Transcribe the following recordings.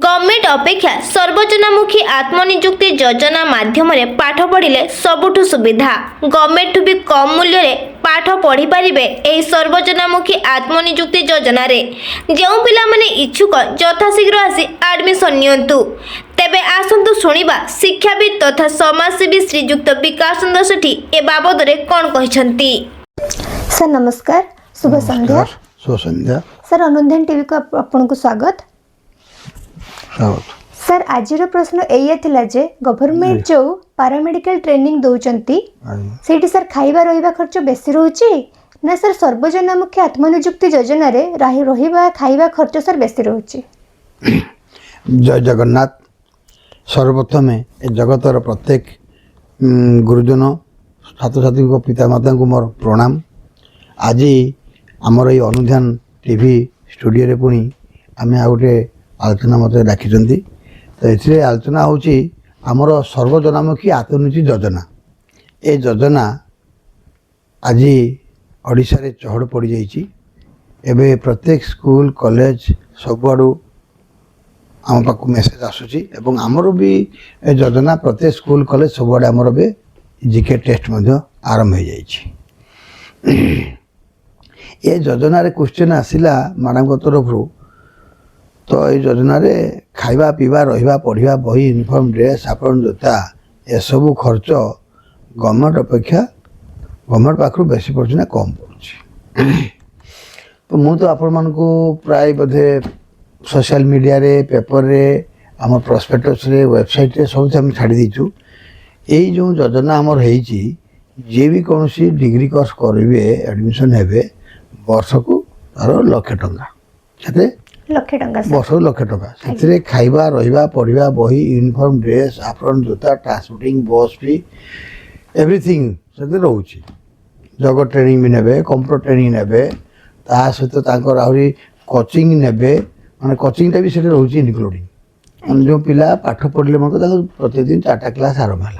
Government अपेक्षा सर्वजनामुखी आत्मनिजुक्ति योजना माध्यम पाठ पढ़िले सबुठु सुविधा गवर्नमेंट भी कम मूल्य रे पाठ पढ़ी पारिबे एही सर्वजनामुखी आत्मनिजुक्ति योजना रे जेउ पिला माने इच्छुक यथाशीघ्र आसी एडमिशन नियंतु तेबे आसंतु सुनिबा शिक्षाविद तथा समाजसेवी श्रीजुक्त विकास चंद्र सेठी ए बाबद रे कोन कहिसंती। सर नमस्कार, शुभ संध्या। शुभ संध्या सर, अनुधान टीवी को आपको स्वागत। सर आज प्रश्न एया थिला जे गवर्नमेंट जो पैरामेडिकल ट्रेनिंग दउचंती सेठी सर खाइबा रहिबा खर्च बेसी रहउची ना सर सर्वजनामुखी आत्मनिजुक्ति योजना रे रहिबा खाइबा खर्च सर बेसी रहउची? जय जगन्नाथ। सर्वप्रथम ए जगतर प्रत्येक गुरुजन छात्र छात्री को पिता माता को मोर प्रणाम। आज आमर ये अनुधान टीवी स्टूडियो रे पुणी आम आ गोटे आलोचना मत डाकी तो ये आलोचना हूँ आमर सर्वजनामुखी आत्मनिजुक्ति योजना। ये योजना आज ओडिशा रे चहड़ पड़ जाइए। प्रत्येक स्कूल कॉलेज सबुआड़ू आम पाक मेसेज आसूची एवं आमर भी ए योजना प्रत्येक स्कूल कॉलेज सबुआड़े आमर भी जीके टेस्ट आरंभ हो जाइए। ये योजना रे क्वेश्चन आसिला मैडम को तरफ तो ये योजना रे खाइबा पीवा रहिबा पढ़िबा बही यूनिफॉर्म ड्रेस साबुन जोता ये सब खर्च गवर्नमेंट अपेक्षा गवर्नमेंट पाखु बेसी पड़ुछि ना कम पड़ुछि। तो मु तो आपण मान को प्राय बधे सोशल मीडिया रे पेपर रे आम प्रोस्पेक्टस रे वेबसाइट रे सब हम छाड़ी दीचु। यही जो योजना आमर होईची जे भी कौन सी डिग्री कोर्स करेंगे एडमिशन हेबे वर्ष को तार लक्ष टंका वर्ष लक्ष टंका से खाइबा रहिबा पढ़िबा बही यूनिफॉर्म ड्रेस आफरन जोता ट्रांसपोर्टिंग बस फी एवरीथिंग से रोचे। जग ट्रेनिंग भी नेबे कंप्यूटर ट्रेनिंग नेबे ता सहित तांकर आहुरी कोचिंग नेबे माने कोचिंग भी से रोचे इनक्लूडिंग जो पिला पाठ पढ़ले प्रतिदिन 4टा क्लास आरंभ है।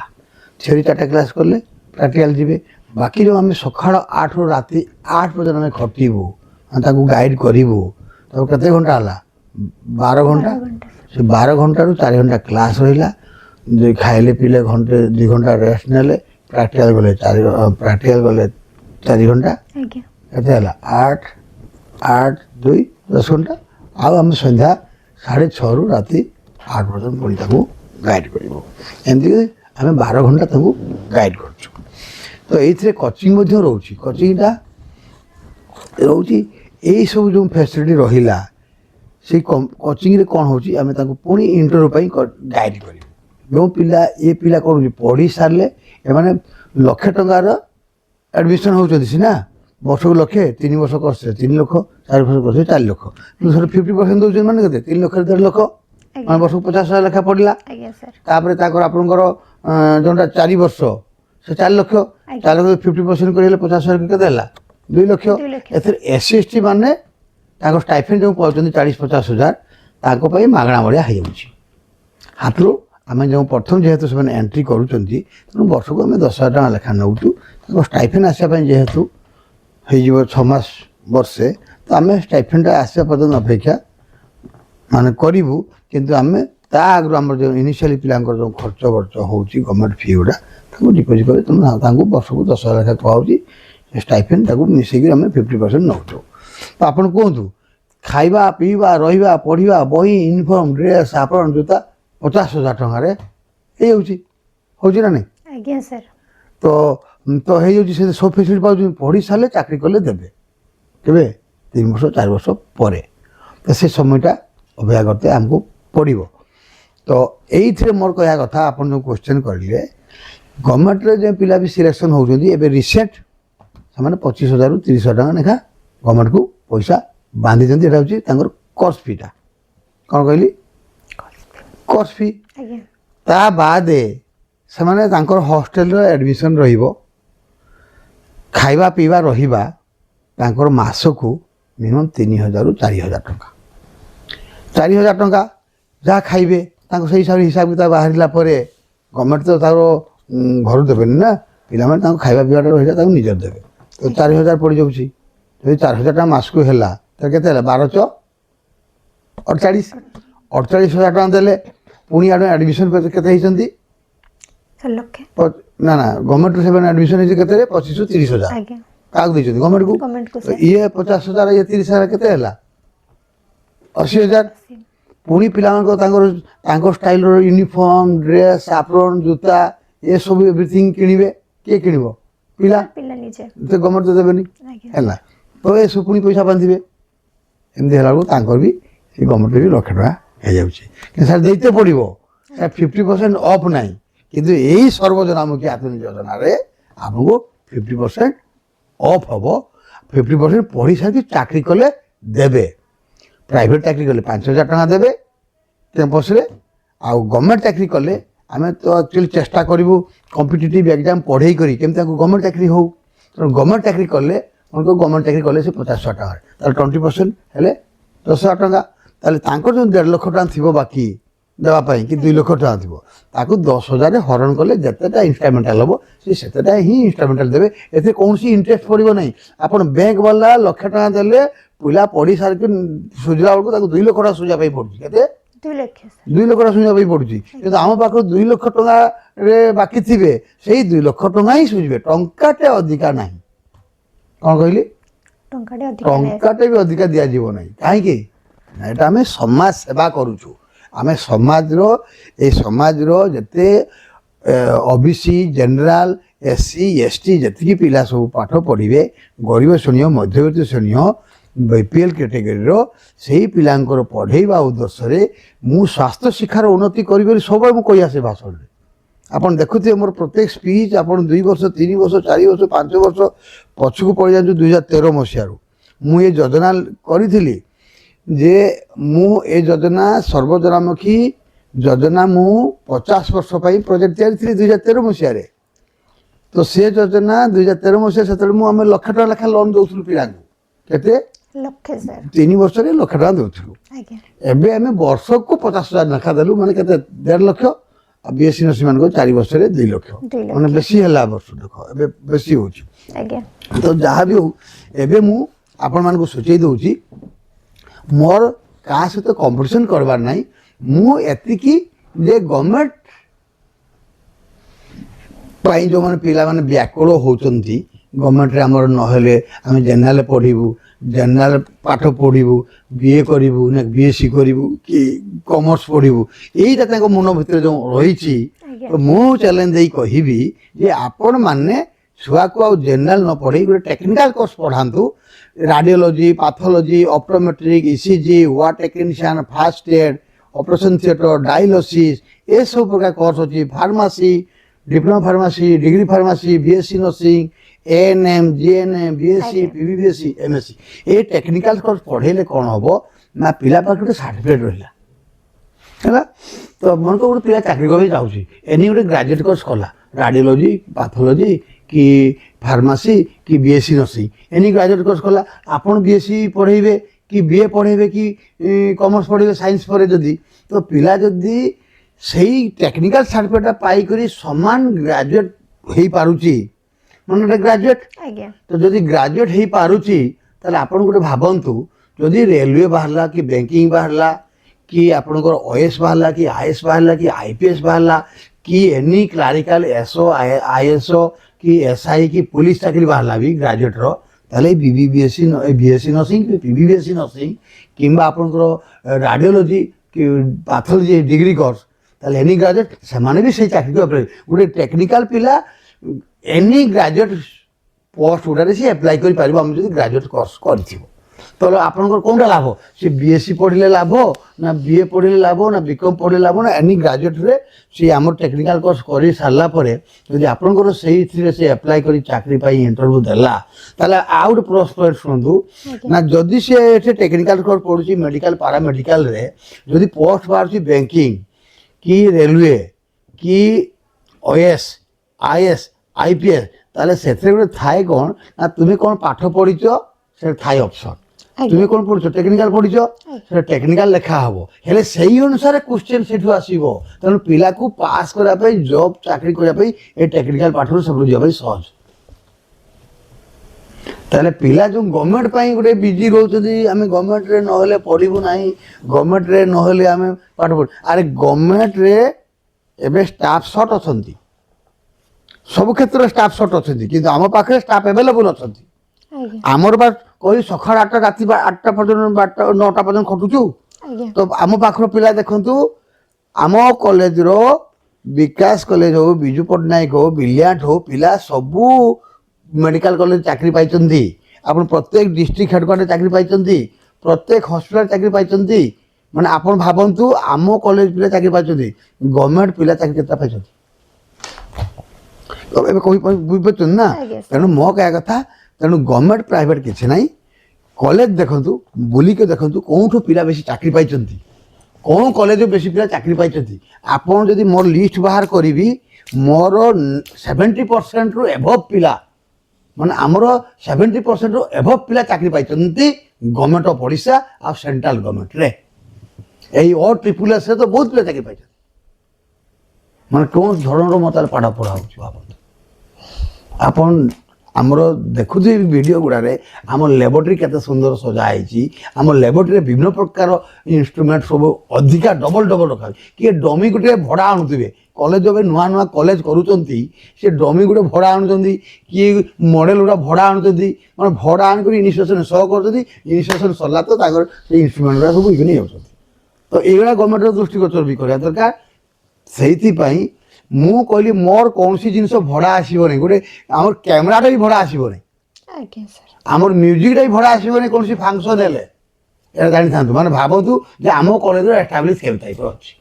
थ्योरी 4टा क्लास कले प्रैक्टिकल जीवे बाकी जो आम सकाल 8 ରୁ राति 8 पर्यटन आम खटबू गाइड करूँ तो केते घंटा है 12 घंटा से 12 घंटा रू 4 घंटा क्लास रहा खाइले पीले घंटे 2 घंटा रेस्ट नेले प्रैक्टिकल गले 4 घंटा केते 8 8 2 10 घंटा आम संध्या 6:30 ରୁ राति 8 पर्यटन पुणी गाइड करूँ एमती आम 12 घंटा गाइड कर। तो ये कोचिंग रोची कोचिंगटा रोची यही सब जो फैसिलिटी रहा से कोचिंग रे कौन हो पुणी इंटरव्यू गाइड कर जो पिला ये पिला कौन पढ़ी सारे एमाने लक्षे टंकार एडमिशन होती सीना वर्ष को लक्षे 3 वर्ष करसे 3 लाख 4 वर्ष करसे 4 लाख 50% दौर मैंने 3 लाख 1.5 लाख मैं वर्ष को 50,000 लेखा पड़ा आपंकर जोटा 4 वर्ष से 4 लाख 4 लाख 50% कर 50,000 के 2 लाख एससी माने स्टाइफेंड जो पाँच 40-50 हजार मागणा भाया हो हाथ रू आम जो प्रथम जेहेतु से एंट्री करूँ तेणु वर्ष को आम 10,000 टका लेखा नौ स्टाइफेंड आसापी जेहेतु हो 6 मास वर्षे तो आम स्टाइफेंड आसा पर्यटन अपेक्षा माने करूँ किंतु आम आगु आम जो इनिशियली पिला जो खर्च वर्च हो गवर्नमेंट फी गुड़ा डिपोजिट कर तेणु वर्ष को 10,000 लेखा कहूँ स्टाइफेंड मिसेक आम 50% नौ। तो आपड़ कहतु खाइबा पीवा रहिबा पढ़िबा बही यूनिफॉर्म ड्रेस साबुन जोता 50,000 टंकार हो ना सर। तो तो हो सब फैसिलिटी पाँच पढ़ी सारे चाकरी कले देवे के 3 वर्ष 4 वर्ष पर तो से समयटा अपेक्षा करते आमको पड़ो। तो ये मोर कह कथा आप जो क्वेश्चन करेंगे गवर्नमेंट जो पिला भी सिलेक्शन होती रिसेंट से 25,000 ରୁ 30,000 टका लेखा गवर्नमेंट को पैसा बांधी हूँ कोर्स फीटा कौन कहली कोर्स फी ता बाद से हॉस्टेल एडमिशन खाइबा पीवा रहा मास को मिनिमम 3,000 ରୁ 4,000 टका 4,000 टका जहाँ खाइबे से हिसाब किताब बाहर गवर्नमेंट तो घर देवे ना पिला खाइबा पीवाटा रहा निजर देवे तो 4,000 पड़ जाऊँगी जो 4,000 टका मास को है तो के 12 × 48 48,000 ଟଙ୍କା ଦେଲେ ପୁଣି ଆଡ଼େ ଆଡ଼ମିସନ୍ କେତେ ହେଇଛନ୍ତି ଲକ୍ଷେ ନା ନା ଗଭର୍ଣ୍ଣମେଣ୍ଟରୁ ସେମାନେ ଆଡ଼ମିସନ୍ ହେଇଛି କେତେରେ 25,000 30,000 ଆଜ୍ଞା କାହାକୁ ଦେଇଛନ୍ତି ଗଭର୍ଣ୍ଣମେଣ୍ଟକୁ ଗଭର୍ଣ୍ଣମେଣ୍ଟକୁ ଇଏ 50,000 ଇଏ 30,000 କେତେ ହେଲା 80,000 ପୁଣି ପିଲାମାନଙ୍କ ତାଙ୍କ ଷ୍ଟାଇଲର ୟୁନିଫର୍ମ ଡ୍ରେସ୍ ସାପ୍ରନ୍ ଜୋତା ଏସବୁ ଏଭ୍ରିଥିଙ୍ଗ କିଣିବେ କିଏ କିଣିବ ପିଲା ପିଲା ନିଜେ ଗଭର୍ଣ୍ଣମେଣ୍ଟ ତ ଦେବେନି ଆଜ୍ଞା ହେଲା ତ ଏସବୁ ପୁଣି ପଇସା ବାନ୍ଧିବେ ଏମିତି ହେଲା ବେଳକୁ ତାଙ୍କର ବି ସେ ଗଭର୍ଣ୍ଣମେଣ୍ଟ ବି 1,00,000 ଟଙ୍କା ହେଇଯାଉଛି କିନ୍ତୁ ସାର୍ ଦେଇତେ ପଡ଼ିବ ସାର୍ 50% ଅଫ୍ ନାହିଁ କିନ୍ତୁ ଏଇ ସର୍ବଜନାମୁଖୀ ଆତ୍ମନିଯୋଗ ଯୋଜନାରେ ଆମକୁ 50% ଅଫ୍ ହେବ 50% ପଢ଼ି ସାରିକି ଚାକିରି କଲେ ଦେବେ ପ୍ରାଇଭେଟ୍ ଚାକିରି କଲେ 5,000 ଟଙ୍କା ଦେବେ କ୍ୟାମ୍ପସ୍ରେ ଆଉ ଗଭର୍ଣ୍ଣମେଣ୍ଟ ଚାକିରି କଲେ ଆମେ ତ ଆକ୍ଚୁଆଲି ଚେଷ୍ଟା କରିବୁ କମ୍ପିଟିଟିଭ୍ ଏକ୍ଜାମ୍ ପଢ଼େଇ କରି କେମିତି ତାଙ୍କୁ ଗଭର୍ଣ୍ଣମେଣ୍ଟ ଚାକିରି ହେଉ ତେଣୁ ଗଭର୍ଣ୍ଣମେଣ୍ଟ ଚାକିରି କଲେ ଗଭର୍ଣ୍ଣମେଣ୍ଟ ଚାକିରି କଲେ ସେ 50,000 ଟଙ୍କା ତାହେଲେ 20% ହେଲେ 10,000 ଟଙ୍କା ତାହେଲେ ତାଙ୍କର ଯେଉଁ 1.5 ଲକ୍ଷ ଟଙ୍କା ଥିବ ବାକି ଦେବା ପାଇଁ କି 2 ଲକ୍ଷ ଟଙ୍କା ଥିବ ତାକୁ 10,000 ହରଣ କଲେ ଯେତେଟା ଇନଷ୍ଟଲମେଣ୍ଟାଲ ହେବ ସେ ସେତେଟା ହିଁ ଇନଷ୍ଟଲମେଣ୍ଟାଲ ଦେବେ ଏଥିରେ କୌଣସି ଇଣ୍ଟରେଷ୍ଟ ପଡ଼ିବ ନାହିଁ ଆପଣ ବ୍ୟାଙ୍କ ବାଲା 1,00,000 ଟଙ୍କା ଦେଲେ ପିଲା ପଢ଼ି ସାରିକି ସୁଝିଲା ବେଳକୁ ତାକୁ 2 ଲକ୍ଷ ଟଙ୍କା ସୁଝିବା ପାଇଁ ପଡ଼ୁଛି କେତେ 2 ଲକ୍ଷ 2 ଲକ୍ଷ ଟଙ୍କା ସୁଝିବା ପାଇଁ ପଡ଼ୁଛି କିନ୍ତୁ ଆମ ପାଖରୁ 2 ଲକ୍ଷ ଟଙ୍କାରେ ବାକି ଥିବେ ସେଇ 2 ଲକ୍ଷ ଟଙ୍କା ହିଁ ସୁଝିବେ ଟଙ୍କାଟେ ଅଧିକା ନାହିଁ କ'ଣ କହିଲି ଟଙ୍କାଟେ ବି ଅଧିକା ଦିଆଯିବ ନାହିଁ କାହିଁକି ନା ଏଇଟା ଆମେ ସମାଜ ସେବା କରୁଛୁ ଆମେ ସମାଜର ଯେତେ OBC ଜେନେରାଲ SC ST ଯେତିକି ପିଲା ସବୁ ପାଠ ପଢ଼ିବେ ଗରିବ ଶ୍ରେଣୀ ମଧ୍ୟବିତ୍ତ ଶ୍ରେଣୀ BPL କ୍ୟାଟେଗୋରୀର ସେହି ପିଲାଙ୍କର ପଢ଼େଇବା ଉଦ୍ଦେଶ୍ୟରେ ମୁଁ ସ୍ୱାସ୍ଥ୍ୟ ଶିକ୍ଷାର ଉନ୍ନତି କରିବି ସବୁବେଳେ ମୁଁ କହି ଆସେ ଭାଷଣରେ ଆପଣ ଦେଖୁଥିବେ ମୋର ପ୍ରତ୍ୟେକ ସ୍ପିଚ୍ ଆପଣ 2 ବର୍ଷ 3 ବର୍ଷ 4 ବର୍ଷ 5 ବର୍ଷ ପଛକୁ ପଡ଼ିଯାନ୍ତୁ 2013 ମସିହାରୁ ମୁଁ ଏ ଯୋଜନା କରିଥିଲି ଯେ ମୁଁ ଏ ଯୋଜନା ସର୍ବଜନାମୁଖୀ ଯୋଜନା ମୁଁ 50 ବର୍ଷ ପାଇଁ ପ୍ରୋଜେକ୍ଟ ତିଆରି ଥିଲି 2013 ମସିହାରେ ତ ସେ ଯୋଜନା 2013 ମସିହା ସେତେବେଳେ ମୁଁ ଆମେ 1,00,000 ଟଙ୍କା ଲେଖା ଲୋନ୍ ଦେଉଥିଲୁ ପିଲାଙ୍କୁ କେତେ ଲକ୍ଷେ ସାର୍ 3 ବର୍ଷରେ 1,00,000 ଟଙ୍କା ଦେଉଥିଲୁ ଆଜ୍ଞା ଏବେ ଆମେ ବର୍ଷକୁ 50,000 ଲେଖା ଦେଲୁ ମାନେ କେତେ 1.5 ଲକ୍ଷ ଆଉ BSc ନର୍ସିଂ ମାନଙ୍କୁ 4 ବର୍ଷରେ 2 ଲକ୍ଷ ମାନେ ବେଶୀ ହେଲା ବର୍ଷ ଦେଖ ଏବେ ବେଶୀ ହେଉଛି ଆଜ୍ଞା ତ ଯାହା ବି ହଉ ଏବେ ମୁଁ ଆପଣମାନଙ୍କୁ ସୂଚେଇ ଦେଉଛି ମୋର କାହା ସହିତ କମ୍ପିଟିସନ୍ କରିବାର ନାହିଁ ମୁଁ ଏତିକି ଯେ ଗଭର୍ଣ୍ଣମେଣ୍ଟ ପାଇଁ ଯେଉଁମାନେ ପିଲାମାନେ ବ୍ୟାକୁଳ ହେଉଛନ୍ତି ଗଭର୍ଣ୍ଣମେଣ୍ଟରେ ଆମର ନହେଲେ ଆମେ ଜେନେରାଲ ପଢ଼ିବୁ ଜେନେରାଲ ପାଠ ପଢ଼ିବୁ BA କରିବୁ ନା BSc କରିବୁ କି କମର୍ସ ପଢ଼ିବୁ ଏଇଟା ତାଙ୍କ ମନ ଭିତରେ ଯେଉଁ ରହିଛି ତ ମୁଁ ଚ୍ୟାଲେଞ୍ଜ ଦେଇ କହିବି ଯେ ଆପଣମାନେ ଛୁଆକୁ ଆଉ ଜେନେରାଲ ନ ପଢ଼େଇ ଗୋଟେ ଟେକ୍ନିକାଲ କୋର୍ସ ପଢ଼ାନ୍ତୁ radiology pathology optometric ECG ward technician first aid operation theatre dialysis ଏସବୁ ପ୍ରକାର କୋର୍ସ ଅଛି pharmacy diploma pharmacy degree pharmacy BSc nursing ANM GNM BSc PBBSc MSc ये टेक्निकल कोर्स पढ़ेले कौन हम ना पिला पाखे गोटे सर्टिफिकेट रहा है तो मन को गोटे पिला चाकरी करके जाऊँगी एनी गोटे ग्राजुएट कोर्स कला राडियोलोजी पाथोलोजी कि फार्मासी कि BSc nursing any graduate course कला आपन BSc पढ़ेबे कि BA पढ़ेबे कि कॉमर्स पढ़ेबे साइंस पढ़े जदि तो पिला जदि সেই টেকনিকাল সার্টিফিকেটটা পাইকরি সমান গ্রাজুয়েট হয়ে পারুছি মানে গ্রাজুয়েট তো যদি গ্রাজুয়েট হয়ে পারুছি তাহলে আপন গোটে ভাবন্তু যদি রেলওয়ে বাহারা কি ব্যাঙ্কিং বাহারা কি আপনার OS বাহারা কি IS বাহারা কি IPS বাহারা কি এনি ক্লারিকাল SO ISO কি SI কি পুলিশ চাকরি বাহারা বি গ্রাজুয়েটর তাহলে BSc নর্সিং PBBSc নর্সিং কিংবা আপনার রাডিওলোজি কি পাথোলজি ডিগ্রি কোর্স তাহলে এনি গ্রাজুয়েট ସେମାନେ ବି ସେଇ ଚାକିରି ଆପ୍ଲାଏ ଗୋଟେ ଟେକ୍ନିକାଲ ପିଲା ଏନି ଗ୍ରାଜୁଏଟ୍ ପୋଷ୍ଟ ଗୁଡ଼ାରେ ସେ ଆପ୍ଲାଏ କରିପାରିବ ଆମେ ଯଦି ଗ୍ରାଜୁଏଟ୍ କୋର୍ସ କରିଥିବ ତାହେଲେ ଆପଣଙ୍କର କେଉଁଟା ଲାଭ ସେ BSc ପଢ଼ିଲେ ଲାଭ ନା BA ପଢ଼ିଲେ ଲାଭ ନା BCom ପଢ଼ିଲେ ଲାଭ ନା ଏନି ଗ୍ରାଜୁଏଟ୍ରେ ସେ ଆମର ଟେକ୍ନିକାଲ କୋର୍ସ କରି ସାରିଲା ପରେ ଯଦି ଆପଣଙ୍କର ସେଇଥିରେ ସେ ଆପ୍ଲାଏ କରି ଚାକିରି ପାଇଁ ଇଣ୍ଟରଭ୍ୟୁ ଦେଲା ତାହେଲେ ଆଉ ଗୋଟେ ପ୍ଲସ୍ ପଏଣ୍ଟ ଶୁଣନ୍ତୁ ନା ଯଦି ସେ ଏଠି ଟେକ୍ନିକାଲ କୋର୍ସ ପଢ଼ୁଛି ମେଡ଼ିକାଲ ପାରାମେଡ଼ିକାଲରେ ଯଦି ପୋଷ୍ଟ ବାହାରୁଛି ବ୍ୟାଙ୍କିଂ कि रेलवे कि OS IS IPS ताले सेथरे गोटे थाए कौन ना तुम्हें कौन पाठ पढ़ीच से थाए ऑप्शन तुम्हें कौन पढ़ीच टेक्निकल पढ़ीच से टेक्निकल लेखा हम हेले सही अनुसार क्वेश्चन सेठू आसीबो तेणु पिला को पास करा पे जॉब चाकरी करा पे ए टेक्निकल पाठ सब जाबे सहज ताले पिला जो गवर्नमेंट पाई गोटे बिजी रोचंदी आमे गवर्नमेंट रे नहले पढिबु नाही गवर्नमेंट रे नहले आमे पाठ पढ अरे गवर्नमेंट रे एबे स्टाफ शॉर्ट अछंती सब क्षेत्र स्टाफ शॉर्ट अछंती किंतु आम पाखरे स्टाफ अवेलेबल अछंती आज्ञा आमर बा कोई सकाळ 8टा राति 8टा पर्यंत 9टा पर्यंत खटुचु आज्ञा तो आम पाखर पिला देखंतु आम कॉलेज रो विकास कॉलेज हो बिजू पट्टनायक हो बिलियाट हो पिला सबू मेडिकल कॉलेज चाकरी पाइचंती आपण प्रत्येक डिस्ट्रिक्ट हेडक्वार्टर चाकरी पाइचंती प्रत्येक हॉस्पिटल चाकरी पाइचंती माने आपण भाबंतु आम कॉलेज पिला चाकरी पाइचंती गवर्नमेंट पिला चाकरी केता पाइचंती तो एबे कोई बुझबचन ना आज्ञा सर। तेणु मो कह कथा तेणु गवर्नमेंट प्राइवेट किछि नाही कॉलेज देखंतु बुली के देखंतु कोठो पिला बेसी चाकरी पाइचंती कौन कॉलेज बेसी पिला चाकरी पाइचंती आपण जदि मोर लिस्ट बाहर करिवि मोर 70% रु एबव पिला माने हमर 70% रु एबव पिला चाकरी पाइचंती गवर्नमेंट ऑफ ओडिशा आ सेंट्रल गवर्नमेंट रे एई और ट्रिपल एस रे तो बहुत पिला चाकरी पाइचंती माने कोन धरणर मतार पाठ पढ़ा होछि बाबत आपण आमर देखुथि वीडियो गुड़ारे आम लैबोरेटरी केते सुंदर सजा है आम लैबोरेटरी विभिन्न प्रकार इंस्ट्रूमेंट सब अधिका डबल डबल रखा किए डमी गोटे भड़ा आणुवे कॉलेज में नुआ नुआ कॉलेज करुँचे से डमी गोटे भड़ा आणुंट किए मॉडल गुड़ा भड़ा आणुंट मैं भड़ा आणिक इनिशिएशन सह कर इनिशिएशन सरला तो से इंस्ट्रूमेंट गुड़ा सब इकने जाऊँ तो ये गवर्नमेंट दृष्टिगोचर भी करा दरकार से मु कहली मोर कौन सी जिनस भड़ा आसबनी गोटे आम कैमेराटा भी भड़ा आसबनी आज्ञा सर आमर म्यूजिकटा भी भड़ा आसबनी कौन सी फंक्शन हेले एटा जानी था माने भाबतु जे आम कॉलेज एस्टाब्लिश के टाइप अछि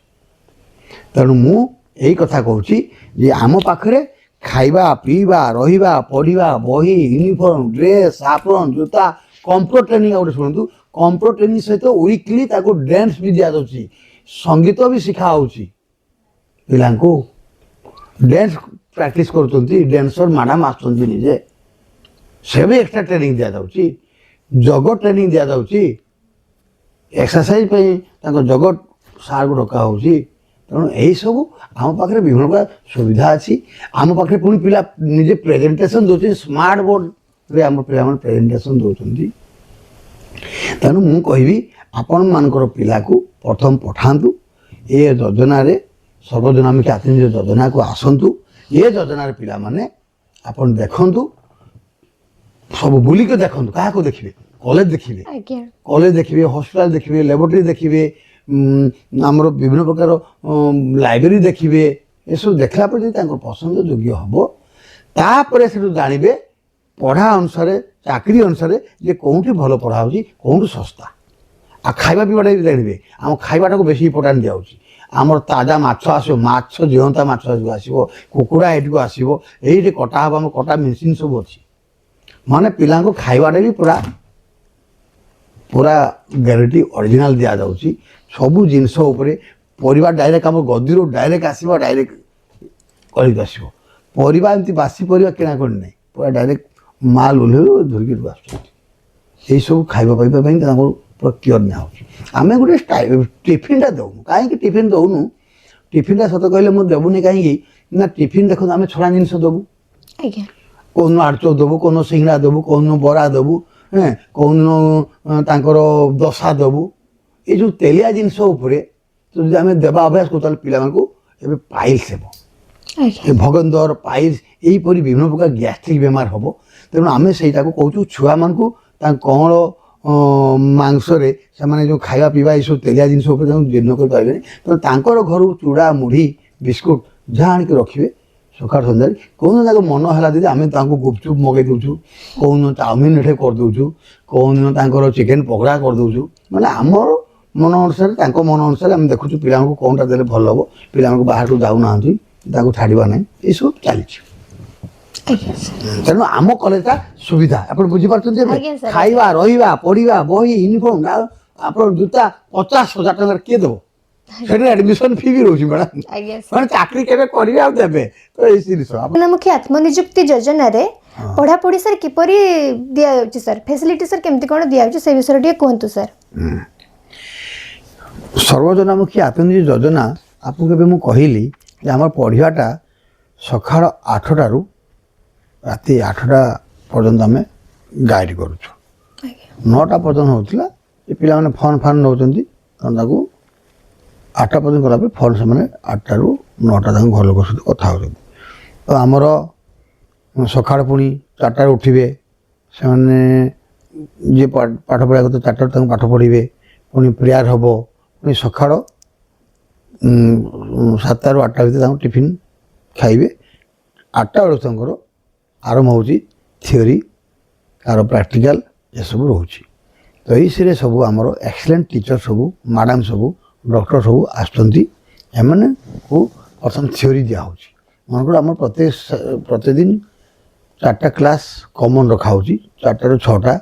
तेणु मु यही कथा कहूची जे आम पाखरे खाइबा पीबा रहिबा पढ़िबा बही यूनिफॉर्म ड्रेस सापन जूता कंप्यूटर ट्रेनिंग गोटे शुणु कंप्यूटर ट्रेनिंग सहित वीकली ताको डांस भी दिया जाउची संगीत भी सिखा होची पिलांको डांस प्रैक्टिस करुँच डांसर मैडम आजे से भी एक्स्ट्रा ट्रेनिंग दि जाऊँगी जग ट्रेनिंग दि जाऊँगी एक्सरसाइज जग सार को डका हो तेणु यही सब आम पाखे विभिन्न प्रकार सुविधा अच्छी आम पाखे पुणी पिला निजे प्रेजेंटेशन दौर स्मार्ट बोर्ड रे आम पिला प्रेजेंटेशन दौरान तेणु मु कहि आपण मानकर पिला को प्रथम पठातु ये योजन सर्वजनामुखी आत्मनिर्भर योजना को आसतु ये योजन पिला माने आपण देखंतु सब बुलिक देखंतु क्या देखिए कॉलेज देखिए आज्ञा कॉलेज देखिए हॉस्पिटल देखिए लैबोरेटरी देखिए आमर विभिन्न प्रकार लाइब्रेरी देखिए ये सब देखला पर जब पसंद योग्य हम तापर से जानवे पढ़ा अनुसार चाकरी अनुसार जे कौटी भल पढ़ा हो कौटी सस्ता आ खाइबा पीवाटा भी जानवे आम खाइबाटा को बेसी इम्पोर्टाट दिया आमर ताजा माछ आसो माछ जीवंता माछ आसो कुकुड़ा एटी को आसो ये कटा हम आम कटा मेसीन सब अच्छी माने पिला को खाइबाटा भी पूरा पूरा ग्यारंटी ओरिजिनल दि जाऊँगी सबू जिनस परिवार डायरेक्ट आम गदी डायरेक्ट आसो डायरेक्ट कर आसो परिवा एमती बासी परिवा किना कर ना पूरा डायरेक्ट माल ओह्ल धरिक आस सब खाइबा पाइबा पूरा क्योर निया आम गोटे टिफिनटा दौनु कहीं टिफिन दौनु टिफिनटा सत कहले मुझे देवुनि कहीं ना टिफिन देखो आम छड़ा जिन देवु आज्ञा कौन आड़चप देवु कौन सिंगड़ा देवु कौन बरा देवु कौन तांकर दशा देवु ये जो तेलिया जिनस तो जब आम देवा अभ्यास करूँ पिला एवं पाइल्स हे भगंदर पाइल्स यहीपरि विभिन्न प्रकार गैस्ट्रिक बेमार हम तेणु आम से कहूँ छुआ मान कौन मांसरे से जो खावा पीवा ये सब तेलिया जिनस जीर्ण कर पारे तो घर चूड़ा मुढ़ी बिस्कुट जहाँ आनिक रखिए सका सन्धार कौन दिन मन है दीदी आम गुपचुप मगे दूचु कौन चाउमिन एठे कर दूचु कौन दिन चिकेन पकड़ा कर दूचु माने आमर मन अनुसार मन अनुसार आम देखु पिला कौनटा देले भल हम पिला बाहर को जाऊना छाड़ा ना ये सब चली तेणु आम कॉलेजटा सुविधा आप बुझीपार खाइबा रहिबा पढ़िबा बही यूनिफॉर्म आप जूता 50,000 टଙ୍କା किए देव से एडमिशन फी भी रोची मैडम मैंने चाकरी केबे करिवे आ देबे तो ए जिनिस मुखी आत्मनियुक्ति योजना रे पढ़ापढ़ी सर किपरि दिया जाउची सर फैसिलिटी सर केमती कोन दिया जाउची से विषय टिके कहंतु सर सर्वजनामुखी आत्मनिर्भर योजना आपको केबे मु कहिली जे हमर पढ़ियाटा सकाळ 8 टारू राति 8टा पर्यंत आम ଗାଇଡ଼ କରୁଛୁ। 9ଟା ପର୍ଯ୍ୟନ୍ତ ହେଉଥିଲା ଏ ପିଲାମାନେ ଫୋନ୍ ଫାନ୍ ନେଉଛନ୍ତି ତେଣୁ ତାକୁ 8ଟା ପର୍ଯ୍ୟନ୍ତ ଗଲାପରେ ଫୋନ୍ ସେମାନେ 8ଟାରୁ 9ଟା ତାଙ୍କ ଘର ଲୋକ ସହିତ କଥା ହେଉଛନ୍ତି। ତ ଆମର ସକାଳ ପୁଣି 4ଟାରେ ଉଠିବେ ସେମାନେ ଯିଏ ପାଠ ପଢ଼ିବା କଥା 4ଟାରୁ ତାଙ୍କୁ ପାଠ ପଢ଼ିବେ ପୁଣି ପ୍ରେୟାର ହେବ ପୁଣି ସକାଳ 7ଟାରୁ 8ଟା ଭିତରେ ତାଙ୍କୁ ଟିଫିନ୍ ଖାଇବେ। 8ଟା ବେଳକୁ ତାଙ୍କର ଆରମ୍ଭ ହେଉଛି ଥିଓରି ତାର ପ୍ରାକ୍ଟିକାଲ ଏସବୁ ରହୁଛି। ତ ଏଇ ସିରେ ସବୁ ଆମର ଏକ୍ସଲେଣ୍ଟ ଟିଚର ସବୁ ମ୍ୟାଡ଼ାମ୍ ସବୁ ଡକ୍ଟର ସବୁ ଆସୁଛନ୍ତି। ଏମାନଙ୍କୁ ପ୍ରଥମ ଥିଓରି ଦିଆହେଉଛି। ମନେକର ଆମର ପ୍ରତିଦିନ 4ଟା କ୍ଲାସ୍ କମନ୍ ରଖାହେଉଛି 4ଟାରୁ 6ଟା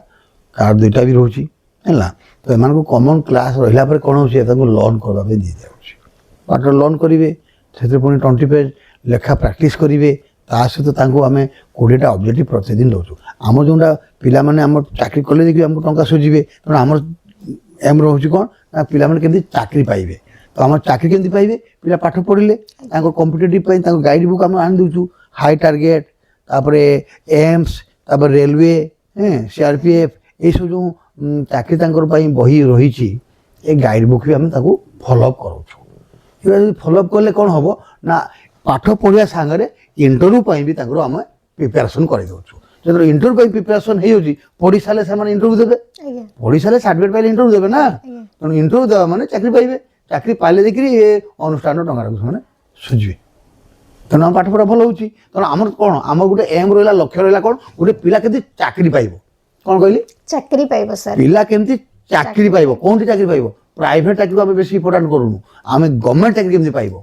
କାହାର 2ଟା ବି ରହୁଛି ହେଲା। ତ ଏମାନଙ୍କୁ କମନ୍ କ୍ଲାସ୍ ରହିଲା ପରେ କ'ଣ ହେଉଛି ତାଙ୍କୁ ଲର୍ନ କରିବା ପାଇଁ ଦିଆଯାଉଛି। ପାଠ ଲର୍ନ କରିବେ ସେଥିରେ ପୁଣି 20 ପେଜ୍ ଲେଖା ପ୍ରାକ୍ଟିସ୍ କରିବେ। ତା ସହିତ ତାଙ୍କୁ ଆମେ 20ଟା ଅବଜେକ୍ଟିଭ୍ ପ୍ରତିଦିନ ଦେଉଛୁ। ଆମର ଯେଉଁଟା ପିଲାମାନେ ଆମର ଚାକିରି କଲେ ଯାଇକି ଆମକୁ ଟଙ୍କା ସୁଝିବେ ତେଣୁ ଆମର ଏମ୍ ରହୁଛି କ'ଣ ନା ପିଲାମାନେ କେମିତି ଚାକିରି ପାଇବେ। ତ ଆମର ଚାକିରି କେମିତି ପାଇବେ ପିଲା ପାଠ ପଢ଼ିଲେ ତାଙ୍କ କମ୍ପିଟେଟିଭ୍ ପାଇଁ ତାଙ୍କ ଗାଇଡ଼ ବୁକ୍ ଆମେ ଆଣି ଦେଉଛୁ। ହାଇ ଟାର୍ଗେଟ୍ ତାପରେ ଏମ୍ସ ତାପରେ ରେଲୱେ CRPF ଏଇସବୁ ଯେଉଁ ଚାକିରି ତାଙ୍କର ପାଇଁ ବହି ରହିଛି ଏ ଗାଇଡ଼ ବୁକ୍ ବି ଆମେ ତାକୁ ଫଲୋଅପ୍ କରାଉଛୁ। ଏଗୁଡ଼ା ଯଦି ଫଲୋଅପ୍ କଲେ କ'ଣ ହେବ ନା ପାଠ ପଢ଼ିବା ସାଙ୍ଗରେ ଇଣ୍ଟରଭ୍ୟୁ ପାଇଁ ବି ତାଙ୍କର ଆମେ ପ୍ରିପାରେସନ୍ କରିଦେଉଛୁ। ଯେତେବେଳେ ଇଣ୍ଟରଭ୍ୟୁ ପାଇଁ ପ୍ରିପାରେସନ୍ ହେଇଯାଉଛି ପଢ଼ି ସାରିଲେ ସେମାନେ ଇଣ୍ଟରଭ୍ୟୁ ଦେବେ। ପଢ଼ି ସାରିଲେ ସାର୍ଟିଫିକେଟ୍ ପାଇଲେ ଇଣ୍ଟରଭ୍ୟୁ ଦେବେ ନା। ତେଣୁ ଇଣ୍ଟରଭ୍ୟୁ ଦେବା ମାନେ ଚାକିରି ପାଇବେ। ଚାକିରି ପାଇଲେ ଦେଖିକି ଏ ଅନୁଷ୍ଠାନର ଟଙ୍କାଟାକୁ ସେମାନେ ସୁଝିବେ। ତେଣୁ ଆମ ପାଠପଢ଼ା ଭଲ ହେଉଛି। ତେଣୁ ଆମର କ'ଣ ଆମର ଗୋଟେ ଏମ୍ ରହିଲା ଲକ୍ଷ୍ୟ ରହିଲା କ'ଣ ଗୋଟେ ପିଲା କେମିତି ଚାକିରି ପାଇବ। କ'ଣ କହିଲି ଚାକିରି ପାଇବ ସାର୍। ପିଲା କେମିତି ଚାକିରି ପାଇବ କେଉଁଠି ଚାକିରି ପାଇବ ପ୍ରାଇଭେଟ୍ ଚାକିରିକୁ ଆମେ ବେଶୀ ଇମ୍ପୋର୍ଟାଣ୍ଟ କରୁନୁ। ଆମେ ଗଭର୍ଣ୍ଣମେଣ୍ଟ ଚାକିରି କେମିତି ପାଇବ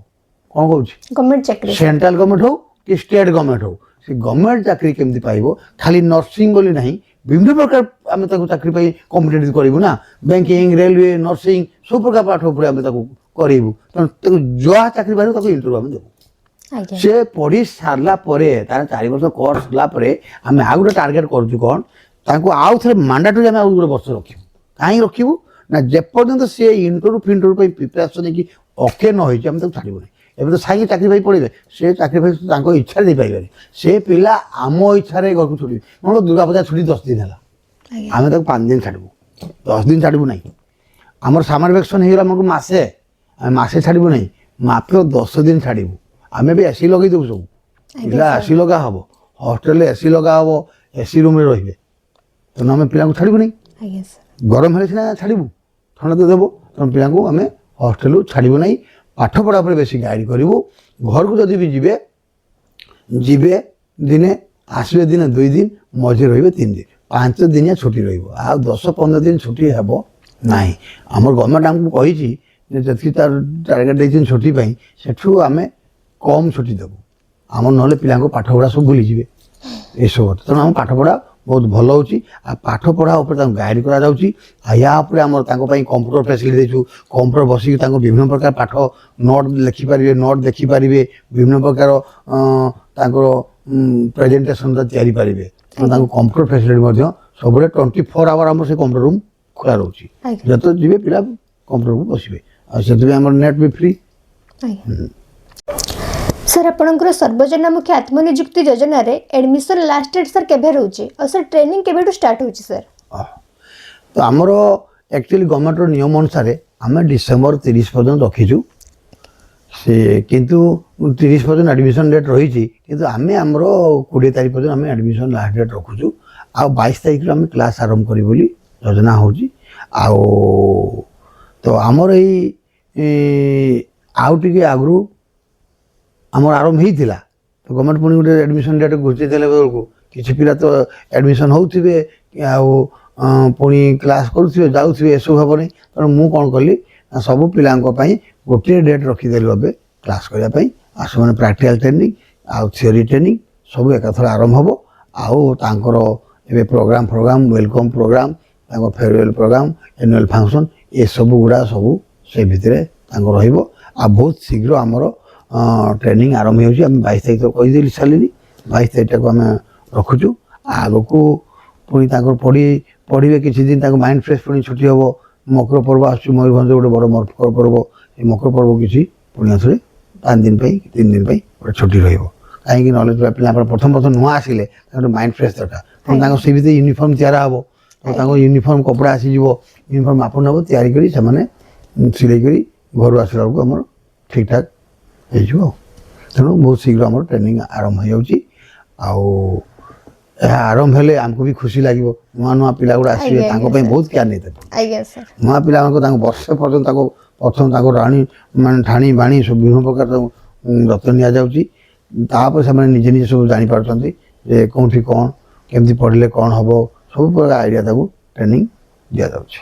କ'ଣ କହୁଛି ଗଭର୍ଣ୍ଣମେଣ୍ଟ ଚାକିରି ସେଣ୍ଟ୍ରାଲ ଗଭର୍ଣ୍ଣମେଣ୍ଟ ହଉ କି ଷ୍ଟେଟ୍ ଗଭର୍ଣ୍ଣମେଣ୍ଟ ହଉ ସେ ଗଭର୍ଣ୍ଣମେଣ୍ଟ ଚାକିରି କେମିତି ପାଇବ। ଖାଲି ନର୍ସିଂ ବୋଲି ନାହିଁ ବିଭିନ୍ନ ପ୍ରକାର ଆମେ ତାକୁ ଚାକିରି ପାଇଁ କମ୍ପିଟେଟିଭ୍ କରିବୁ ନା। ବ୍ୟାଙ୍କିଂ ରେଲୱେ ନର୍ସିଂ ସବୁ ପ୍ରକାର ପାଠ ପଢ଼ି ଆମେ ତାକୁ କରିବୁ। ତେଣୁ ତାକୁ ଯାହା ଚାକିରି ପାଇବ ତାକୁ ଇଣ୍ଟରଭ୍ୟୁ ଆମେ ଦେବୁ। ସେ ପଢ଼ି ସାରିଲା ପରେ ତାର 4 ବର୍ଷ କୋର୍ସ ହେଲା ପରେ ଆମେ ଆଉ ଗୋଟେ ଟାର୍ଗେଟ୍ କରୁଛୁ କ'ଣ ତାଙ୍କୁ ଆଉ ଥରେ ମାଣ୍ଡାଟୋରି ଆମେ ଆଉ ଗୋଟେ ବର୍ଷ ରଖିବୁ। କାହିଁକି ରଖିବୁ ନା ଯେପର୍ଯ୍ୟନ୍ତ ସେ ଇଣ୍ଟରଭ୍ୟୁ ପାଇଁ ପ୍ରିପାରେସନ୍ ହେଇକି ଓକେ ନ ହେଇଛି ଆମେ ତାକୁ ଛାଡ଼ିବୁ ନାହିଁ। ଏବେ ତ ସାଇକି ଚାକିରି ପାଇଁ ପଢ଼ିବେ ସେ ଚାକିରି ପାଇଁ ତାଙ୍କ ଇଚ୍ଛାରେ ଦେଇପାରିବେନି। ସେ ପିଲା ଆମ ଇଚ୍ଛାରେ ଘରକୁ ଛୁଟିବେ। ମୋର ଦୁର୍ଗା ପୂଜା ଛୁଟି 10 ଦିନ ହେଲା ଆମେ ତାକୁ 5 ଦିନ ଛାଡ଼ିବୁ 10 ଦିନ ଛାଡ଼ିବୁ ନାହିଁ। ଆମର ସାମର ଭ୍ୟାକେସନ୍ ହେଇଗଲା ଆମକୁ ମାସେ ଆମେ ମାସେ ଛାଡ଼ିବୁ ନାହିଁ ମାତ୍ର 10 ଦିନ ଛାଡ଼ିବୁ। ଆମେ ବି AC ଲଗେଇ ଦେବୁ ସବୁ ପିଲା AC ଲଗା ହେବ ହଷ୍ଟେଲରେ AC ଲଗା ହେବ AC ରୁମ୍ରେ ରହିବେ। ତେଣୁ ଆମେ ପିଲାଙ୍କୁ ଛାଡ଼ିବୁ ନାହିଁ। ଗରମ ହେଲେ ସିନା ଛାଡ଼ିବୁ ଥଣ୍ଡା ତ ଦେବ। ତେଣୁ ପିଲାଙ୍କୁ ଆମେ ହଷ୍ଟେଲରୁ ଛାଡ଼ିବୁ ନାହିଁ। ପାଠ ପଢ଼ା ଉପରେ ବେଶୀ ଗାଇଡ଼ କରିବୁ। ଘରକୁ ଯଦି ବି ଯିବେ ଦିନେ ଆସିବେ ଦିନେ 2 ଦିନ ମଝିରେ ରହିବେ 3 ଦିନ 5 ଦିନିଆ ଛୁଟି ରହିବ। ଆଉ 10-15 ଦିନ ଛୁଟି ହେବ ନାହିଁ। ଆମର ଗଭର୍ଣ୍ଣମେଣ୍ଟ ଆମକୁ କହିଛି ଯେ ଯେତିକି ତାର ଟାର୍ଗେଟ୍ ଦେଇଛନ୍ତି ଛୁଟି ପାଇଁ ସେଠୁ ଆମେ କମ୍ ଛୁଟି ଦେବୁ। ଆମର ନହେଲେ ପିଲାଙ୍କ ପାଠପଢ଼ା ସବୁ ଭୁଲିଯିବେ ଏସବୁ। ତେଣୁ ଆମ ପାଠପଢ଼ା ବହୁତ ଭଲ ହେଉଛି। ଆଉ ପାଠପଢ଼ା ଉପରେ ତାଙ୍କୁ ଗାଇଡ଼ କରାଯାଉଛି। ଆଉ ୟା ଉପରେ ଆମର ତାଙ୍କ ପାଇଁ କମ୍ପ୍ୟୁଟର ଫ୍ୟାସିଲିଟି ଦେଇଛୁ। କମ୍ପ୍ୟୁଟର ବସିକି ତାଙ୍କୁ ବିଭିନ୍ନ ପ୍ରକାର ପାଠ ନୋଟ୍ ଲେଖିପାରିବେ ନୋଟ୍ ଦେଖିପାରିବେ ବିଭିନ୍ନ ପ୍ରକାର ତାଙ୍କର ପ୍ରେଜେଣ୍ଟେସନ୍ଟା ତିଆରି ପାରିବେ। ତେଣୁ ତାଙ୍କୁ କମ୍ପ୍ୟୁଟର ଫ୍ୟାସିଲିଟି ମଧ୍ୟ ସବୁବେଳେ 24 ଆୱାର ଆମର ସେ କମ୍ପ୍ୟୁଟର ରୁମ୍ ଖୋଲା ରହୁଛି। ଯେତେବେଳେ ଯିବେ ପିଲା କମ୍ପ୍ୟୁଟର ରୁମ୍ ବସିବେ। ଆଉ ସେଥିପାଇଁ ଆମର ନେଟ୍ ବି ଫ୍ରି। ସାର୍ ଆପଣଙ୍କର ସର୍ବଜନମୁଖୀ ଆତ୍ମନିଯୁକ୍ତି ଯୋଜନାରେ ଆଡମିସନ୍ ଲାଷ୍ଟ ଡେଟ୍ ସାର୍ କେବେ ରହୁଛି ଆଉ ସାର୍ ଟ୍ରେନିଂ କେବେଠୁ ଷ୍ଟାର୍ଟ ହେଉଛି ସାର୍? ତ ଆମର ଆକ୍ଚୁଆଲି ଗଭର୍ଣ୍ଣମେଣ୍ଟର ନିୟମ ଅନୁସାରେ ଆମେ ଡିସେମ୍ବର 30 ପର୍ଯ୍ୟନ୍ତ ରଖିଛୁ। ସେ କିନ୍ତୁ 30 ପର୍ଯ୍ୟନ୍ତ ଆଡ଼ମିସନ୍ ଡେଟ୍ ରହିଛି କିନ୍ତୁ ଆମେ ଆମର 20 ତାରିଖ ପର୍ଯ୍ୟନ୍ତ ଆମେ ଆଡ଼ମିସନ୍ ଲାଷ୍ଟ ଡେଟ୍ ରଖୁଛୁ। ଆଉ 22 ତାରିଖରୁ ଆମେ କ୍ଲାସ୍ ଆରମ୍ଭ କରିବୁ ବୋଲି ଯୋଜନା ହେଉଛି। ଆଉ ତ ଆମର ଆଉ ଟିକେ ଆଗରୁ ଆମର ଆରମ୍ଭ ହେଇଥିଲା ତ ଗଭର୍ଣ୍ଣମେଣ୍ଟ ପୁଣି ଗୋଟେ ଆଡ଼ମିସନ୍ ଡେଟ୍ ଘୁଞ୍ଚେଇ ଦେଲେ ବେଳକୁ କିଛି ପିଲା ତ ଆଡ଼ମିସନ୍ ହେଉଥିବେ ଆଉ ପୁଣି କ୍ଲାସ୍ କରୁଥିବେ ଯାଉଥିବେ ଏସବୁ ହେବନି। ତେଣୁ ମୁଁ କ'ଣ କଲି ନା ସବୁ ପିଲାଙ୍କ ପାଇଁ ଗୋଟିଏ ଡେଟ୍ ରଖିଦେଲୁ ଏବେ କ୍ଲାସ୍ କରିବା ପାଇଁ। ଆଉ ସେମାନେ ପ୍ରାକ୍ଟିକାଲ୍ ଟ୍ରେନିଂ ଆଉ ଥିଓରି ଟ୍ରେନିଂ ସବୁ ଏକାଥରେ ଆରମ୍ଭ ହେବ। ଆଉ ତାଙ୍କର ଏବେ ପ୍ରୋଗ୍ରାମ୍ ୱେଲକମ୍ ପ୍ରୋଗ୍ରାମ୍ ତାଙ୍କ ଫେୟାରୱେଲ୍ ପ୍ରୋଗ୍ରାମ୍ ଆନୁଆଲ୍ ଫଙ୍କସନ୍ ଏସବୁ ଗୁଡ଼ା ସବୁ ସେ ଭିତରେ ତାଙ୍କ ରହିବ। ଆଉ ବହୁତ ଶୀଘ୍ର ଆମର ଟ୍ରେନିଂ ଆରମ୍ଭ ହେଉଛି। ଆମେ 22 ତାରିଖ କହିଦେଲି ସାରିଲିନି 22 ତାରିଖଟାକୁ ଆମେ ରଖୁଛୁ। ଆଗକୁ ପୁଣି ତାଙ୍କର ପଢ଼ିବେ କିଛି ଦିନ ତାଙ୍କ ମାଇଣ୍ଡ ଫ୍ରେଶ୍ ପୁଣି ଛୁଟି ହେବ। ମକର ପର୍ବ ଆସୁଛି ମୟୂରଭଞ୍ଜ ଗୋଟେ ବଡ଼ ମକର ପର୍ବ। ଏ ମକର ପର୍ବ କିଛି ପୁଣି ଆସରେ 5 ଦିନ ପାଇଁ 3 ଦିନ ପାଇଁ ଗୋଟେ ଛୁଟି ରହିବ। କାହିଁକି ନହେଲେ ପିଲା ପ୍ରଥମ ନୂଆ ଆସିଲେ ତାଙ୍କର ମାଇଣ୍ଡ ଫ୍ରେଶ୍ ଦରକାର। ତାଙ୍କ ସେ ଭିତରେ ୟୁନିଫର୍ମ ତିଆରି ହେବ ତ ତାଙ୍କ ୟୁନିଫର୍ମ କପଡ଼ା ଆସିଯିବ ୟୁନିଫର୍ମ ମାପ ନେବ ତିଆରି କରି ସେମାନେ ସିଲେଇ କରି ଘରୁ ଆସିଲା ବେଳକୁ ଆମର ଠିକ୍ଠାକ୍ ହେଇଯିବ ତେଣୁ ବହୁତ ଶୀଘ୍ର ଆମର ଟ୍ରେନିଂ ଆରମ୍ଭ ହେଇଯାଉଛି ଆଉ ଏହା ଆରମ୍ଭ ହେଲେ ଆମକୁ ବି ଖୁସି ଲାଗିବ ନୂଆ ନୂଆ ପିଲା ଗୁଡ଼ା ଆସିବେ ତାଙ୍କ ପାଇଁ ବହୁତ କେୟାର ନେଇଥାନ୍ତି ଆଜ୍ଞା ସାର୍ ନୂଆ ପିଲାମାନଙ୍କୁ ତାଙ୍କୁ ବର୍ଷେ ପର୍ଯ୍ୟନ୍ତ ତାଙ୍କୁ ପ୍ରଥମ ତାଙ୍କୁ ଠାଣି ବାଣି ସବୁ ବିଭିନ୍ନ ପ୍ରକାର ତାଙ୍କୁ ଯତ୍ନ ନିଆଯାଉଛି ତାପରେ ସେମାନେ ନିଜେ ନିଜେ ସବୁ ଜାଣିପାରୁଛନ୍ତି ଯେ କେଉଁଠି କ'ଣ କେମିତି ପଢ଼ିଲେ କ'ଣ ହେବ ସବୁ ପ୍ରକାର ଆଇଡ଼ିଆ ତାକୁ ଟ୍ରେନିଂ ଦିଆଯାଉଛି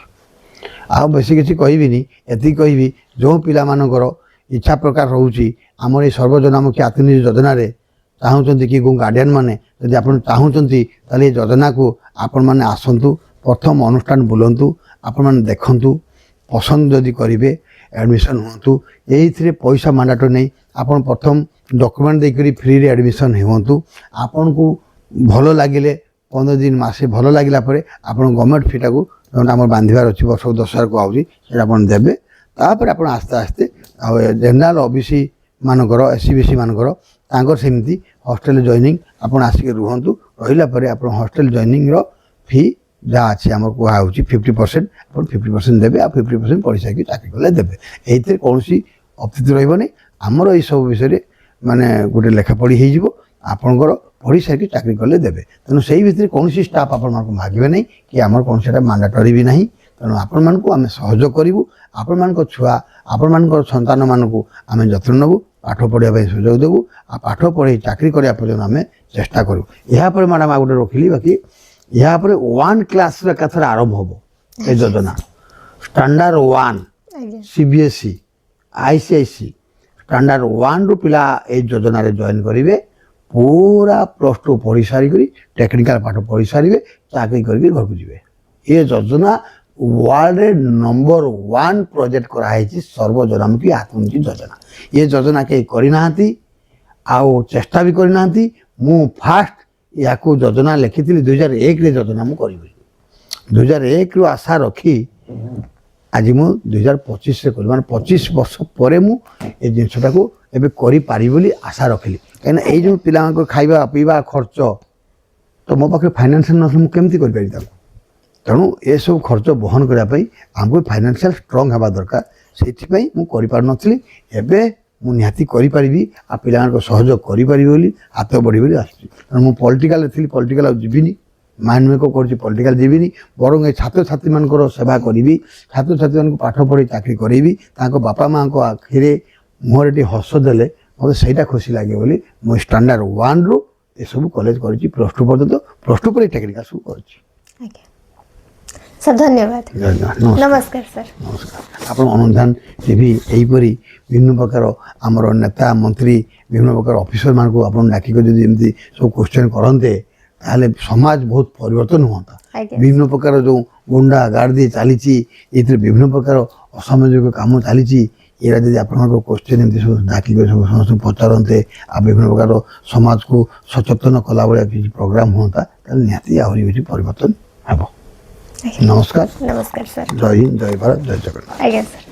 ଆଉ ବେଶୀ କିଛି କହିବିନି ଏତିକି କହିବି ଯେଉଁ ପିଲାମାନଙ୍କର ଇଚ୍ଛା ପ୍ରକାର ରହୁଛି ଆମର ଏଇ ସର୍ବଜନାମୁଖୀ ଆତ୍ମନିଯୁକ୍ତି ଯୋଜନାରେ ଚାହୁଁଛନ୍ତି କି କେଉଁ ଗାର୍ଡ଼ିଆନ୍ ମାନେ ଯଦି ଆପଣ ଚାହୁଁଛନ୍ତି ତାହେଲେ ଏ ଯୋଜନାକୁ ଆପଣମାନେ ଆସନ୍ତୁ ପ୍ରଥମ ଅନୁଷ୍ଠାନ ବୁଲନ୍ତୁ ଆପଣମାନେ ଦେଖନ୍ତୁ ପସନ୍ଦ ଯଦି କରିବେ ଆଡ଼ମିସନ୍ ହୁଅନ୍ତୁ ଏଇଥିରେ ପଇସା ମାଣ୍ଡାଟୋରୀ ନେଇ ଆପଣ ପ୍ରଥମ ଡକୁମେଣ୍ଟ ଦେଇକରି ଫ୍ରିରେ ଆଡ଼ମିସନ୍ ହୁଅନ୍ତୁ ଆପଣଙ୍କୁ ଭଲ ଲାଗିଲେ 15 ଦିନ ମାସେ ଭଲ ଲାଗିଲା ପରେ ଆପଣ ଗଭର୍ଣ୍ଣମେଣ୍ଟ ଫିଟାକୁ ଯେଉଁଟା ଆମର ବାନ୍ଧିବାର ଅଛି ବର୍ଷକୁ 10,000 ଆଉଛି ସେଇଟା ଆପଣ ଦେବେ ତାପରେ ଆପଣ ଆସ୍ତେ ଆସ୍ତେ ଆଉ ଜେନେରାଲ୍ OBC ମାନଙ୍କର SC BC ମାନଙ୍କର ତାଙ୍କର ସେମିତି ହଷ୍ଟେଲ ଜଏନିଂ ଆପଣ ଆସିକି ରୁହନ୍ତୁ ରହିଲା ପରେ ଆପଣ ହଷ୍ଟେଲ ଜଏନିଂର ଫି ଯାହା ଅଛି ଆମର କୁହାହେଉଛି 50% ଆପଣ 50% ଦେବେ ଆଉ 50% ପଇସା କି ଚାକିରି କଲେ ଦେବେ ଏଇଥିରେ କୌଣସି ଅତିଥି ରହିବନି ଆମର ଏଇସବୁ ବିଷୟରେ ମାନେ ଗୋଟେ ଲେଖାପଢ଼ି ହେଇଯିବ ଆପଣଙ୍କର ପଢ଼ି ସାରିକି ଚାକିରି କଲେ ଦେବେ ତେଣୁ ସେଇ ଭିତରେ କୌଣସି ଷ୍ଟାଫ୍ ଆପଣମାନଙ୍କୁ ମାଗିବେ ନାହିଁ କି ଆମର କୌଣସି ସେଇଟା ମାଣ୍ଡାଟୋରୀ ବି ନାହିଁ ତେଣୁ ଆପଣମାନଙ୍କୁ ଆମେ ସହଯୋଗ କରିବୁ ଆପଣମାନଙ୍କ ଛୁଆ ଆପଣମାନଙ୍କର ସନ୍ତାନମାନଙ୍କୁ ଆମେ ଯତ୍ନ ନେବୁ ପାଠ ପଢ଼ିବା ପାଇଁ ସୁଯୋଗ ଦେବୁ ଆଉ ପାଠ ପଢ଼ି ଚାକିରି କରିବା ପର୍ଯ୍ୟନ୍ତ ଆମେ ଚେଷ୍ଟା କରିବୁ ଏହାପରେ ମ୍ୟାଡ଼ାମ୍ ଆଉ ଗୋଟେ ରଖିଲି ବାକି ଏହାପରେ 1 କ୍ଲାସ୍ର ଏକାଥରେ ଆରମ୍ଭ ହେବ ଏ ଯୋଜନା ଷ୍ଟାଣ୍ଡାର୍ଡ 1 CBSE ICIC ଷ୍ଟାଣ୍ଡାର୍ଡ 1ରୁ ପିଲା ଏଇ ଯୋଜନାରେ ଜଏନ୍ କରିବେ ପୁରା +2 ପଢ଼ି ସାରିକରି ଟେକ୍ନିକାଲ ପାଠ ପଢ଼ି ସାରିବେ ଚାକିରି କରିକି ଘରକୁ ଯିବେ ଏ ଯୋଜନା ୱାର୍ଲଡରେ ନମ୍ବର 1 ପ୍ରୋଜେକ୍ଟ କରାହେଇଛି ସର୍ବଜନାମୁଖୀ ଆତ୍ମନିଯୁକ୍ତି ଯୋଜନା ଏ ଯୋଜନା କେହି କରିନାହାନ୍ତି ଆଉ ଚେଷ୍ଟା ବି କରିନାହାନ୍ତି ମୁଁ ଫାଷ୍ଟ ୟାକୁ ଯୋଜନା ଲେଖିଥିଲି 2001ରେ ଯୋଜନା ମୁଁ କରିବି 2001ରୁ ଆଶା ରଖି ଆଜି ମୁଁ 2025ରେ କରିବି ମାନେ 25 ବର୍ଷ ପରେ ମୁଁ ଏ ଜିନିଷଟାକୁ ଏବେ କରିପାରିବି ବୋଲି ଆଶା ରଖିଲି କାହିଁକିନା ଏଇ ଯେଉଁ ପିଲାମାନଙ୍କ ଖାଇବା ପିଇବା ଖର୍ଚ୍ଚ ତ ମୋ ପାଖରେ ଫାଇନାନ୍ସିଆଲ ନଥିଲେ ମୁଁ କେମିତି କରିପାରିବି ତାକୁ ତେଣୁ ଏସବୁ ଖର୍ଚ୍ଚ ବହନ କରିବା ପାଇଁ ଆମକୁ ଫାଇନାନ୍ସିଆଲ ଷ୍ଟ୍ରଙ୍ଗ ହେବା ଦରକାର ସେଥିପାଇଁ ମୁଁ କରିପାରୁନଥିଲି ଏବେ ମୁଁ ନିହାତି କରିପାରିବି ଆଉ ପିଲାମାନଙ୍କ ସହଯୋଗ କରିପାରିବି ବୋଲି ହାତ ବଢ଼ି ବୋଲି ଆସୁଛି ତେଣୁ ମୁଁ ପଲିଟିକାଲରେ ଥିଲି ପଲିଟିକାଲ ଆଉ ଯିବିନି ମାଇଣ୍ଡ ମେକଅପ୍ କରୁଛି ପଲିଟିକାଲ ଯିବିନି ବରଂ ଏ ଛାତ୍ରଛାତ୍ରୀମାନଙ୍କର ସେବା କରିବି ଛାତ୍ରଛାତ୍ରୀମାନଙ୍କୁ ପାଠ ପଢ଼ି ଚାକିରି କରେଇବି ତାଙ୍କ ବାପା ମାଆଙ୍କ ଆଖିରେ ମୁହଁରେ ଟିକେ ହସ ଦେଲେ ମୋତେ ସେଇଟା ଖୁସି ଲାଗେ ବୋଲି ମୁଁ ଷ୍ଟାଣ୍ଡାର୍ଡ 1ରୁ ଏସବୁ କଲେଜ କରିଛି +2 ପର୍ଯ୍ୟନ୍ତ +2 ପରେ ଟେକ୍ନିକାଲ ସବୁ କରିଛି ଆଜ୍ଞା ସାର୍ ଧନ୍ୟବାଦ ନମସ୍କାର ସାର୍ ନମସ୍କାର ଆପଣ ଅନୁଧ୍ୟାନ ଟିଭି ଏହିପରି ବିଭିନ୍ନ ପ୍ରକାର ଆମର ନେତା ମନ୍ତ୍ରୀ ବିଭିନ୍ନ ପ୍ରକାର ଅଫିସରମାନଙ୍କୁ ଆପଣ ଡାକିକି ଯଦି ଏମିତି ସବୁ କ୍ୱେଶ୍ଚନ୍ କରନ୍ତେ ତାହେଲେ ସମାଜ ବହୁତ ପରିବର୍ତ୍ତନ ହୁଅନ୍ତା ବିଭିନ୍ନ ପ୍ରକାର ଯେଉଁ ଗୁଣ୍ଡା ଗାର୍ଦି ଚାଲିଛି ଏଥିରେ ବିଭିନ୍ନ ପ୍ରକାର ଅସାମାଜିକ କାମ ଚାଲିଛି ଏଇଟା ଯଦି ଆପଣଙ୍କ କ୍ୱେଶ୍ଚନ୍ ଏମିତି ସବୁ ଡାକିକି ସବୁ ସମସ୍ତଙ୍କୁ ପଚାରନ୍ତେ ଆଉ ବିଭିନ୍ନ ପ୍ରକାର ସମାଜକୁ ସଚେତନ କଲା ଭଳିଆ କିଛି ପ୍ରୋଗ୍ରାମ ହୁଅନ୍ତା ତାହେଲେ ନିହାତି ଆହୁରି କିଛି ପରିବର୍ତ୍ତନ ହେବ ନମସ୍କାର ନମସ୍କାର ସାର୍ ଜୟ ହିନ୍ଦ ଜୟ ଭାରତ ଜୟ ଜଗନ୍ନାଥ ଆଜ୍ଞା ସାର୍